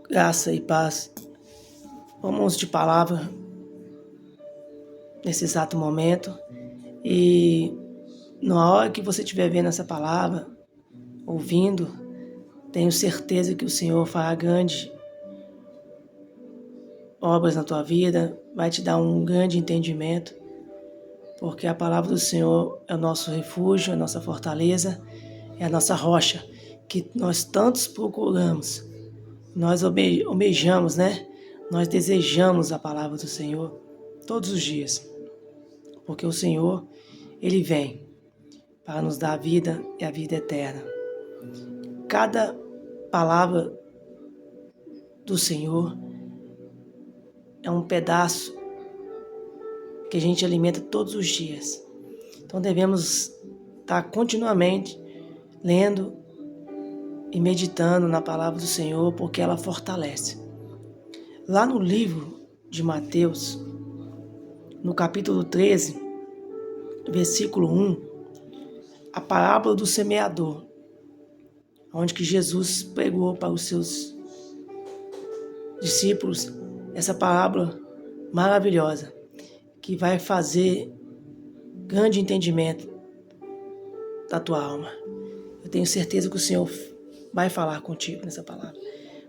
Graça e paz. Vamos de palavra nesse exato momento. E na hora que você estiver vendo essa palavra, ouvindo, tenho certeza que o Senhor fará grandes obras na tua vida, vai te dar um grande entendimento, porque a palavra do Senhor é o nosso refúgio, é a nossa fortaleza, é a nossa rocha, que nós tantos procuramos. Nós almejamos, né? Nós desejamos a palavra do Senhor todos os dias, porque o Senhor, Ele vem para nos dar a vida e a vida eterna. Cada palavra do Senhor é um pedaço que a gente alimenta todos os dias. Então devemos estar continuamente lendo e meditando na palavra do Senhor, porque ela fortalece. Lá no livro de Mateus, no capítulo 13, versículo 1, a parábola do semeador, onde que Jesus pregou para os seus discípulos essa parábola maravilhosa, que vai fazer grande entendimento da tua alma. Eu tenho certeza que o Senhor vai falar contigo nessa palavra,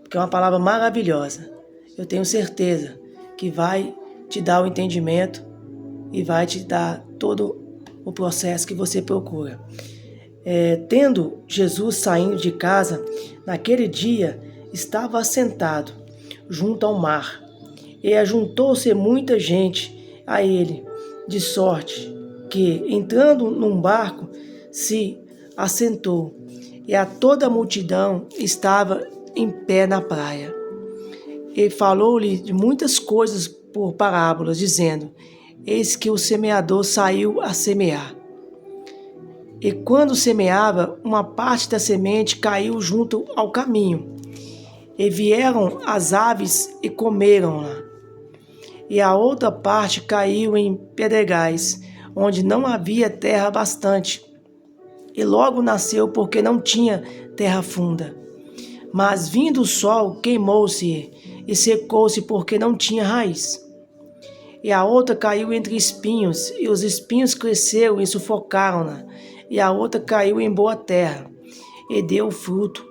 porque é uma palavra maravilhosa. Eu tenho certeza que vai te dar o entendimento e vai te dar todo o processo que você procura. Tendo Jesus saindo de casa, naquele dia estava assentado junto ao mar, e ajuntou-se muita gente a ele, de sorte que, entrando num barco, se assentou, e a toda a multidão estava em pé na praia. E falou-lhe de muitas coisas por parábolas, dizendo: Eis que o semeador saiu a semear. E quando semeava, uma parte da semente caiu junto ao caminho, e vieram as aves e comeram-na. E a outra parte caiu em pedregais, onde não havia terra bastante, e logo nasceu, porque não tinha terra funda. Mas vindo o sol, queimou-se e secou-se, porque não tinha raiz. E a outra caiu entre espinhos, e os espinhos cresceram e sufocaram-na. E a outra caiu em boa terra, e deu fruto,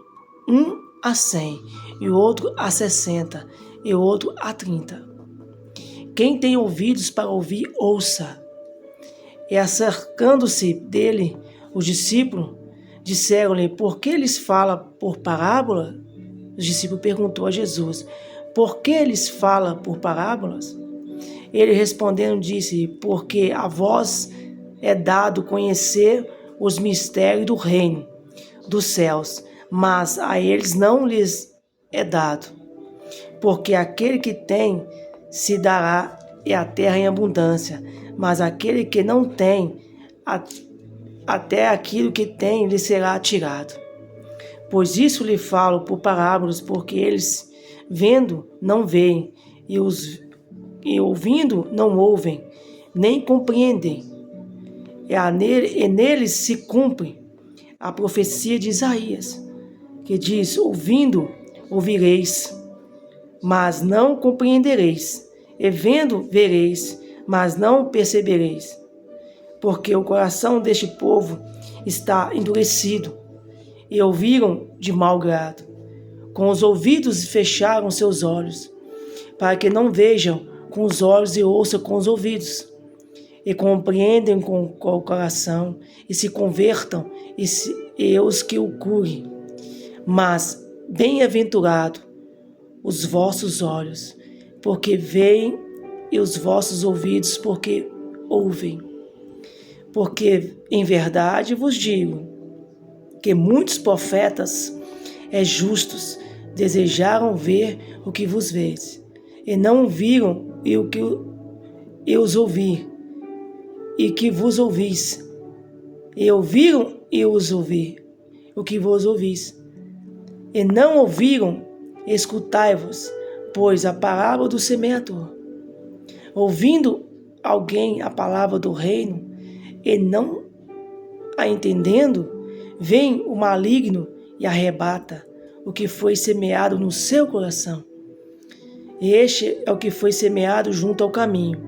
100, e o outro 60, e o outro 30. Quem tem ouvidos para ouvir, ouça. E acercando-se dele, os discípulos disseram-lhe: Por que eles falam por parábola? Os discípulos perguntou a Jesus: Por que eles falam por parábolas? Ele respondendo disse: Porque a vós é dado conhecer os mistérios do reino dos céus, mas a eles não lhes é dado. Porque aquele que tem se dará e a terra em abundância, mas aquele que não tem, até aquilo que tem lhe será tirado. Pois isso lhe falo por parábolas, porque eles vendo não veem, e ouvindo não ouvem, nem compreendem. E neles se cumpre a profecia de Isaías, que diz: Ouvindo, ouvireis, mas não compreendereis, e vendo, vereis, mas não percebereis. Porque o coração deste povo está endurecido, e ouviram de mau grado. Com os ouvidos fecharam seus olhos, para que não vejam com os olhos e ouçam com os ouvidos, e compreendem com o coração, e se convertam, e eu os que o curem. Mas bem-aventurado os vossos olhos, porque veem, e os vossos ouvidos, porque ouvem. Porque em verdade vos digo que muitos profetas justos desejaram ver o que vos vedes, e não viram e o que eu os ouvi, e que vos ouvis, e ouviram e os ouvi, o que vos ouvis, e não ouviram, escutai-vos, pois a parábola do semeador. Ouvindo alguém a palavra do reino, e não a entendendo, vem o maligno e arrebata o que foi semeado no seu coração. Este é o que foi semeado junto ao caminho.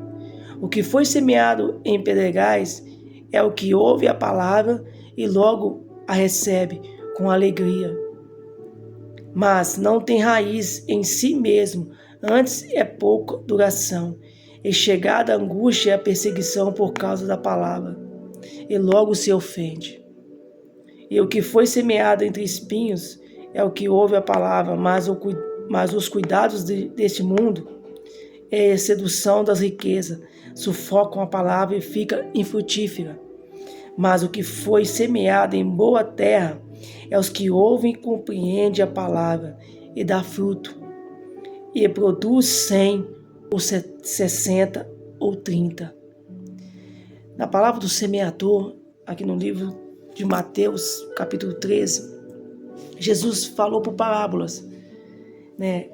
O que foi semeado em pedregais é o que ouve a palavra e logo a recebe com alegria. Mas não tem raiz em si mesmo, antes é pouca duração. E chegada a angústia e a perseguição por causa da palavra, e logo se ofende. E o que foi semeado entre espinhos é o que ouve a palavra, mas os cuidados deste mundo é a sedução das riquezas, sufocam a palavra e fica infrutífera. Mas o que foi semeado em boa terra é os que ouvem e compreendem a palavra e dá fruto, e produz 100 ou 60 ou 30. Na palavra do semeador, aqui no livro de Mateus, capítulo 13, Jesus falou por parábolas, né?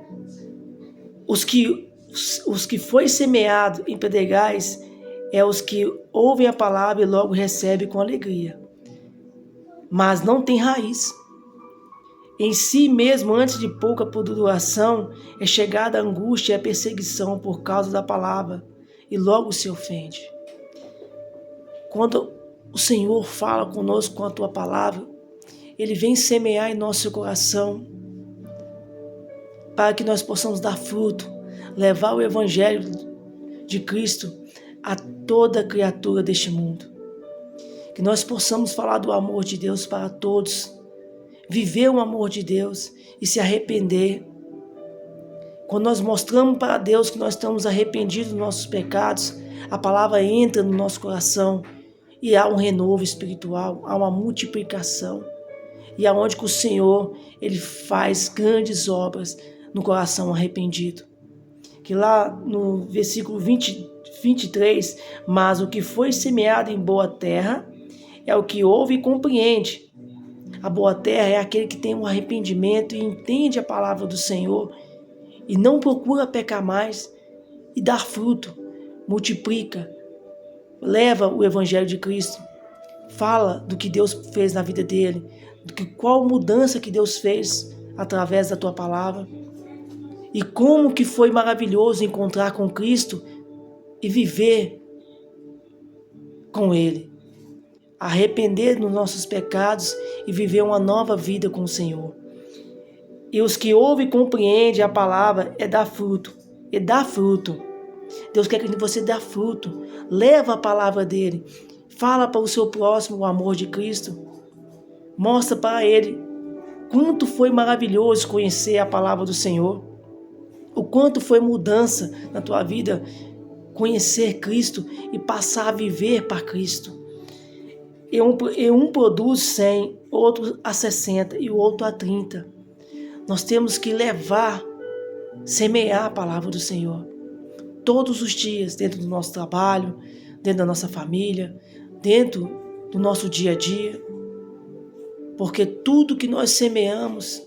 Os que foi semeado em pedregais é os que ouvem a palavra e logo recebem com alegria, mas não tem raiz. Em si mesmo, antes de pouca duração, é chegada a angústia e a perseguição por causa da palavra, e logo se ofende. Quando o Senhor fala conosco com a tua palavra, Ele vem semear em nosso coração, para que nós possamos dar fruto, levar o Evangelho de Cristo a toda criatura deste mundo. Que nós possamos falar do amor de Deus para todos, viver o amor de Deus e se arrepender. Quando nós mostramos para Deus que nós estamos arrependidos dos nossos pecados, a palavra entra no nosso coração e há um renovo espiritual, há uma multiplicação. E aonde que o Senhor, Ele faz grandes obras no coração arrependido. Que lá no versículo 23, mas o que foi semeado em boa terra é o que ouve e compreende. A boa terra é aquele que tem um arrependimento e entende a palavra do Senhor e não procura pecar mais e dar fruto, multiplica, leva o Evangelho de Cristo, fala do que Deus fez na vida dele, qual mudança que Deus fez através da tua palavra e como que foi maravilhoso encontrar com Cristo e viver com Ele, arrepender dos nossos pecados e viver uma nova vida com o Senhor. E os que ouvem e compreendem a palavra é dar fruto, e dá fruto. Deus quer que você dê fruto, leva a palavra dele, fala para o seu próximo o amor de Cristo, mostra para ele quanto foi maravilhoso conhecer a palavra do Senhor, o quanto foi mudança na tua vida, conhecer Cristo e passar a viver para Cristo. E um produz 100, outro a 60 e o outro a 30. Nós temos que levar, semear a palavra do Senhor todos os dias, dentro do nosso trabalho, dentro da nossa família, dentro do nosso dia a dia. Porque tudo que nós semeamos,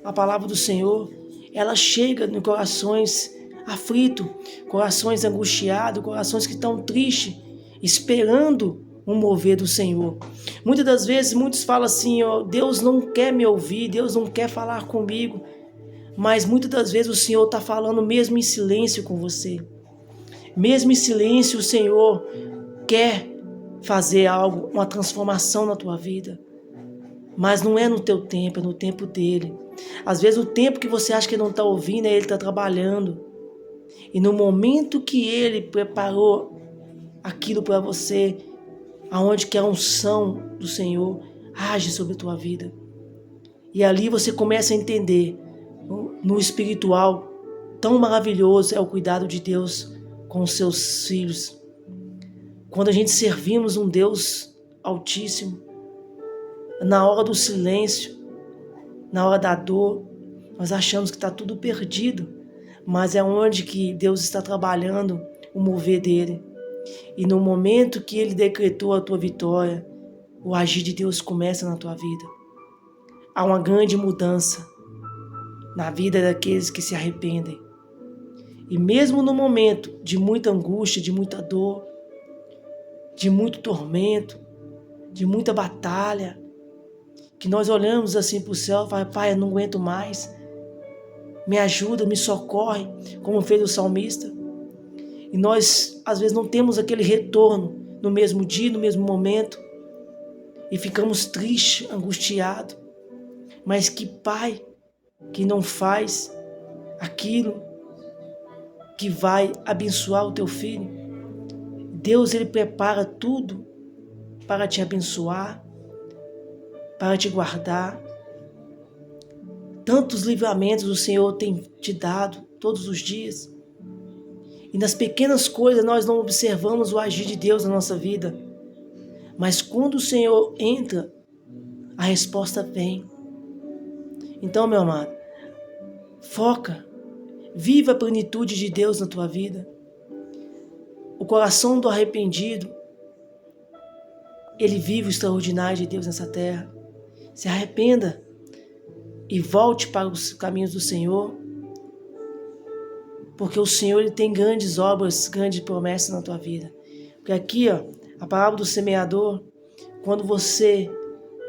a palavra do Senhor, ela chega em corações aflitos, corações angustiados, corações que estão tristes, esperando um mover do Senhor. Muitas das vezes, muitos falam assim, ó, Deus não quer me ouvir, Deus não quer falar comigo. Mas muitas das vezes o Senhor está falando mesmo em silêncio com você. Mesmo em silêncio, o Senhor quer fazer algo, uma transformação na tua vida. Mas não é no teu tempo, é no tempo dele. Às vezes o tempo que você acha que ele não está ouvindo, ele está trabalhando. E no momento que ele preparou aquilo para você, aonde que a unção do Senhor age sobre a tua vida. E ali você começa a entender, no espiritual, tão maravilhoso é o cuidado de Deus com os seus filhos. Quando a gente servimos um Deus altíssimo, na hora do silêncio, na hora da dor, nós achamos que está tudo perdido, mas é onde que Deus está trabalhando o mover dele. E no momento que ele decretou a tua vitória, o agir de Deus começa na tua vida. Há uma grande mudança na vida daqueles que se arrependem. E mesmo no momento de muita angústia, de muita dor, de muito tormento, de muita batalha, que nós olhamos assim para o céu e falamos: Pai, eu não aguento mais, me ajuda, me socorre, como fez o salmista. E nós, às vezes, não temos aquele retorno no mesmo dia, no mesmo momento, e ficamos tristes, angustiados. Mas que pai que não faz aquilo que vai abençoar o teu filho? Deus, ele prepara tudo para te abençoar, para te guardar. Tantos livramentos o Senhor tem te dado todos os dias. E nas pequenas coisas nós não observamos o agir de Deus na nossa vida. Mas quando o Senhor entra, a resposta vem. Então, meu amado, foca, viva a plenitude de Deus na tua vida. O coração do arrependido, ele vive o extraordinário de Deus nessa terra. Se arrependa e volte para os caminhos do Senhor, porque o Senhor, ele tem grandes obras, grandes promessas na tua vida. Porque aqui, a palavra do semeador, quando você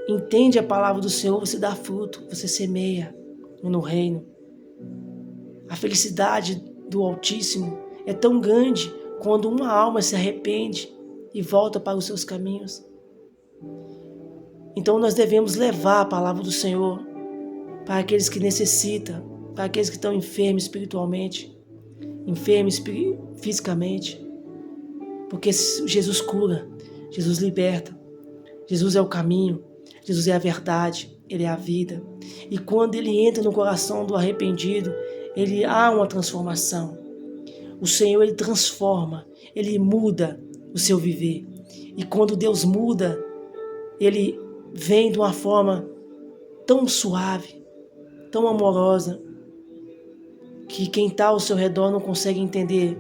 entende a palavra do Senhor, você dá fruto, você semeia no reino. A felicidade do Altíssimo é tão grande quando uma alma se arrepende e volta para os seus caminhos. Então nós devemos levar a palavra do Senhor para aqueles que necessitam, para aqueles que estão enfermos espiritualmente, enfermos fisicamente. Porque Jesus cura, Jesus liberta, Jesus é o caminho, Jesus é a verdade, Ele é a vida. E quando Ele entra no coração do arrependido, há uma transformação. O Senhor, Ele transforma, Ele muda o seu viver. E quando Deus muda, Ele vem de uma forma tão suave, tão amorosa, que quem está ao seu redor não consegue entender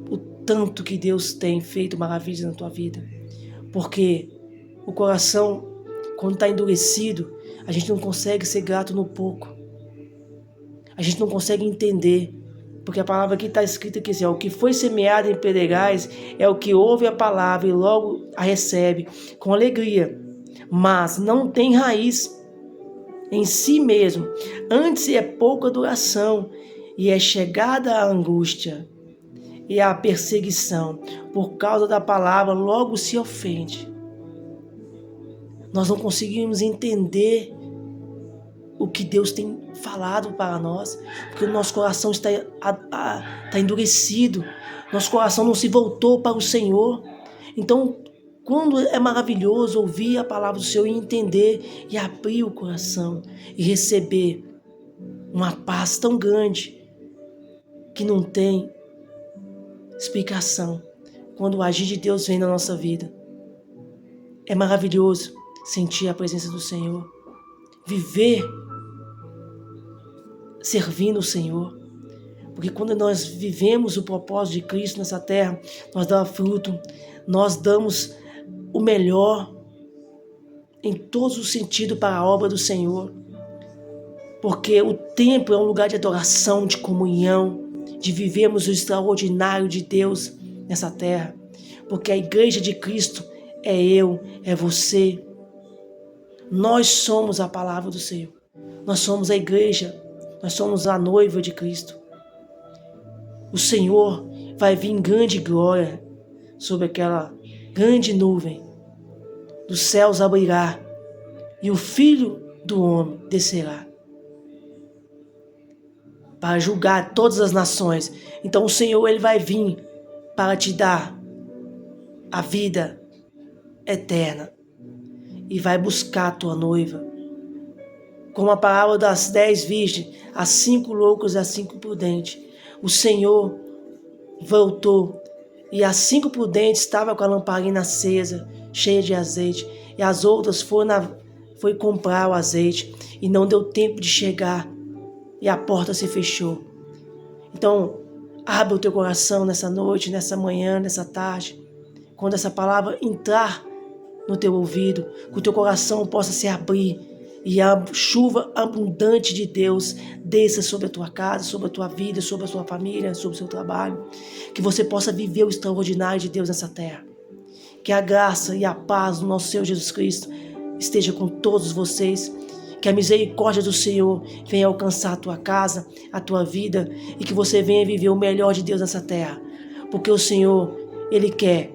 o tanto que Deus tem feito maravilhas na tua vida. Porque o coração, quando está endurecido, a gente não consegue ser grato no pouco. A gente não consegue entender. Porque a palavra aqui está escrita que assim, o que foi semeado em pedregais é o que ouve a palavra e logo a recebe com alegria, mas não tem raiz em si mesmo. Antes é pouca duração e é chegada a angústia e a perseguição. Por causa da palavra, logo se ofende. Nós não conseguimos entender o que Deus tem falado para nós, porque o nosso coração está endurecido, nosso coração não se voltou para o Senhor. Então, quando é maravilhoso ouvir a palavra do Senhor e entender e abrir o coração e receber uma paz tão grande que não tem explicação quando o agir de Deus vem na nossa vida. É maravilhoso sentir a presença do Senhor, viver servindo o Senhor. Porque quando nós vivemos o propósito de Cristo nessa terra, nós damos fruto, nós damos o melhor em todos os sentidos para a obra do Senhor. Porque o templo é um lugar de adoração, de comunhão, de vivermos o extraordinário de Deus nessa terra. Porque a igreja de Cristo é eu, é você. Nós somos a palavra do Senhor. Nós somos a igreja, nós somos a noiva de Cristo. O Senhor vai vir em grande glória sobre aquela grande nuvem. Dos céus abrirá e o Filho do Homem descerá para julgar todas as nações. Então o Senhor, Ele vai vir para te dar a vida eterna e vai buscar a tua noiva. Como a parábola das 10 virgens, as 5 loucas e as 5 prudentes. O Senhor voltou e as 5 prudentes estavam com a lamparina acesa, cheia de azeite, e as outras foi comprar o azeite e não deu tempo de chegar e a porta se fechou. Então, abre o teu coração nessa noite, nessa manhã, nessa tarde, quando essa palavra entrar no teu ouvido, que o teu coração possa se abrir e a chuva abundante de Deus desça sobre a tua casa, sobre a tua vida, sobre a sua família, sobre o seu trabalho. Que você possa viver o extraordinário de Deus nessa terra. Que a graça e a paz do nosso Senhor Jesus Cristo esteja com todos vocês. Que a misericórdia do Senhor venha alcançar a tua casa, a tua vida, e que você venha viver o melhor de Deus nessa terra. Porque o Senhor, Ele quer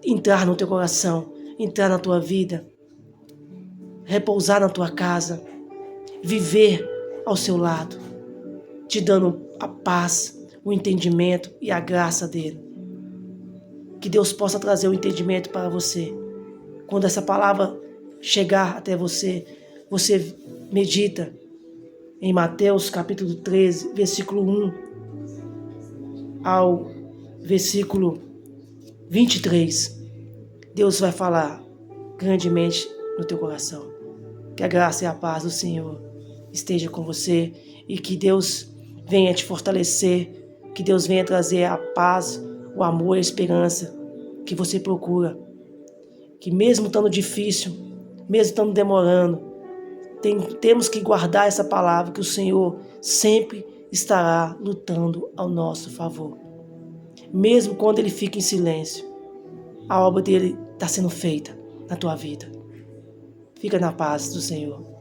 entrar no teu coração, entrar na tua vida, repousar na tua casa, viver ao seu lado, te dando a paz, o entendimento e a graça dele. Que Deus possa trazer o entendimento para você. Quando essa palavra chegar até você, você medita em Mateus capítulo 13, versículo 1 ao versículo 23. Deus vai falar grandemente no teu coração. Que a graça e a paz do Senhor esteja com você e que Deus venha te fortalecer, que Deus venha trazer a paz, o amor e a esperança que você procura. Que mesmo estando difícil, mesmo estando demorando, temos que guardar essa palavra, que o Senhor sempre estará lutando ao nosso favor. Mesmo quando Ele fica em silêncio, a obra dele está sendo feita na tua vida. Fica na paz do Senhor.